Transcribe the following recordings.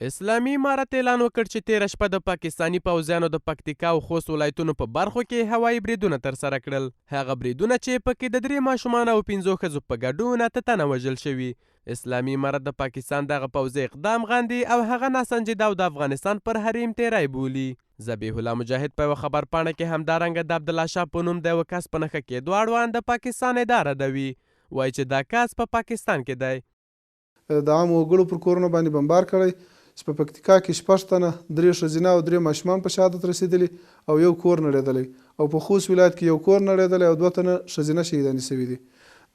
اسلامي امارت اعلان وکړ چې تېره شپه د پاکستاني پوځیانو د پکتیکا او خوست ولایتونو په برخو کې هوایي بریدونه ترسره کړل. هغه بریدونه چې پکې د 3 ماشومانو او 5 ښځو په ګډون 8 تنه وژل شوي. اسلامي امارت د پاکستان دغه پوځي اقدام غندي او هغه ناسنجیده او د افغانستان پر حریم تیری بولي. ذبیح الله مجاهد په یوه خبرپاڼه کې همدارنګه د عبدالله شاه په نوم د یوه کس په نښه کېدو اړوند د پاکستان اداره ردوي. وایي چې دا کس په پاکستان کې دی. د عامو وګړو پر کورونو باندې بمبار کړی چې په پکتیکا کې 6 تنه 3 ښځینه او 3 ماشومان په شهادت رسېدلي او 1 کور نړېدلی او په خوست ولایت کې 1 کور نړېدلی او 2 تنه ښځینه شهیدانې شوي دي.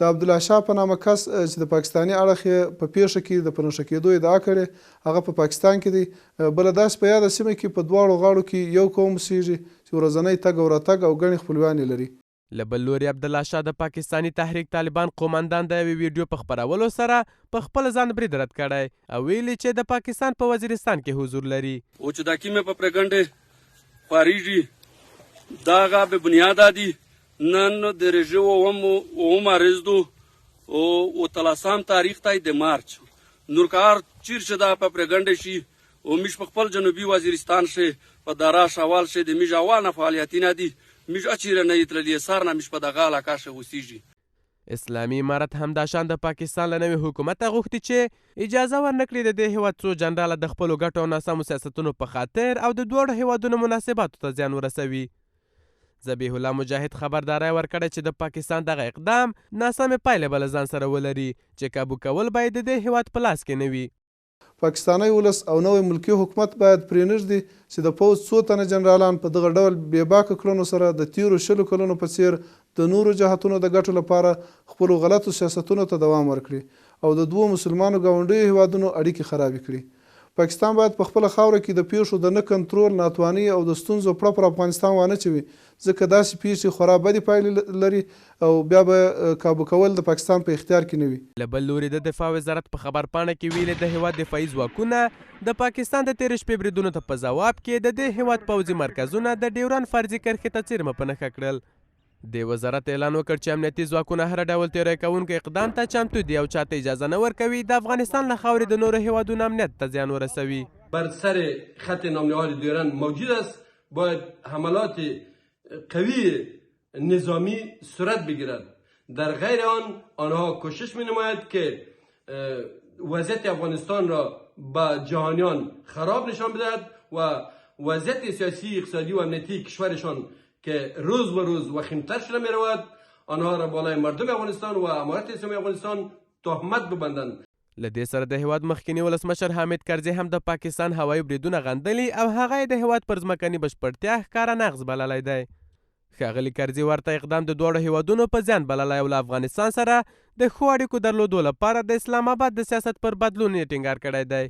د عبدالله شاه په نامه کس چې د پاکستاني اړخ یې په پیښه کې د په نښه کېدو ادعا کړې هغه په پاکستان کې دی. بله داسې په یاده سیمه کې په دواړو غاړو کې یو قوم اوسېږي چې ورځنی تګ او راتګ او ګڼې خپلوانې لري. له بل لوري عبدالله شاه د پاکستاني تحریک طالبان قومندان د یوې ویډیو په خپرولو سره په خپل ځان برید رد کړی او ویلي چې د پاکستان په وزیرستان کې حضور لري. او چې دا کیمه په پرګنډه خارجي داغه به بنیاد دي نن د رژو او مارزدو او تلاسام تاریخ تای د مارچ نورکار چیر شدا په پرګنډه شي او مش په خپل جنوبي وزیرستان شي په دارا شوال شي د میجاوانه فعالیتونه دي مش اچیره نه یتللی سارنه مش په دغه علاقه شه وسیږي. اسلامي امارت همداشان د پاکستان له نوي حکومت غوښتي چې اجازه ورنکړي د دې هیواد څو جنراله د خپلو ګټو او ناسمو سیاستونو په خاطر او د دواړو هیوادونو مناسباتو ته زیان ورسوي. ذبیح الله مجاهد خبرداری ورکړی چې د پاکستان دغه اقدام ناسمې پایلې به له ځان سره ولري چې کابو کول باید د دې هیواد په لاس کې نه وي. پاکستانی ولس او نوی ملکي حکومت باید پرې نږدي چې د پوځ څو تنه جنرالان په دغه ډول بېباکه کړنو سره د تیرو 20 کلونو په څیر د نورو جهتونو د ګټو لپاره خپلو غلطو سیاستونو ته دوام ورکړي او د 2 مسلمانو ګاونډیو هیوادونو اړیکې خرابې کړي. پاکستان باید په خپله خاوره کې د پیښو د نه کنټرول، ناتوانۍ او د ستونزو پړه پر افغانستان وانه چوي، ځکه داسې پیښې خورا بدې پایلې لري او بیا به کابو کول د پاکستان په اختیار کې نه وي. له بل لوري د دفاع وزارت په خبرپاڼه کې ویلي د هیواد دفاعي ځواکونه د پاکستان د تېرې شپې بریدونو ته په ځواب کې د دې هیواد پوځي مرکزونه د ډیورن فرضي کرښې ته څیرمه په نښه کړل. د وزارت اعلان وکړ چې امنیتي ځواکونه هر ډول تیری کوونکو اقدام ته چمتو دي او چاته اجازه نه ورکوي د افغانستان له خاورې د نورو هیوادونو امنیت ته زیان ورسوي. بر سر خط نامنهاد دیران موجود است. باید حملات قوی نظامی صورت بگیرد. در غیر آنها کوشش می نماید که وضعیت افغانستان را به جهانیان خراب نشان بدهد و وضعیت سیاسی، اقتصادی و امنیتی کشورشان که روز به روز وخیمتر شده می رود آنها را بالای مردم افغانستان و امارت اسلامی افغانستان تهمت ببندند. له دې سره د هیواد مخکینی ولسمشر حامد کرزي هم د پاکستان هوایي بریدونه غندلي او هغه یې د هیواد پر ځمکني بشپړتیا ښکاره نقض بللی دی. ښاغلي کرزي ورته اقدام د دواړو هیوادونو په زیان بللی او له افغانستان سره د ښو اړیکو درلودو لپاره د اسلام آباد د سیاست پر بدلون یې ټینګار کړی دی.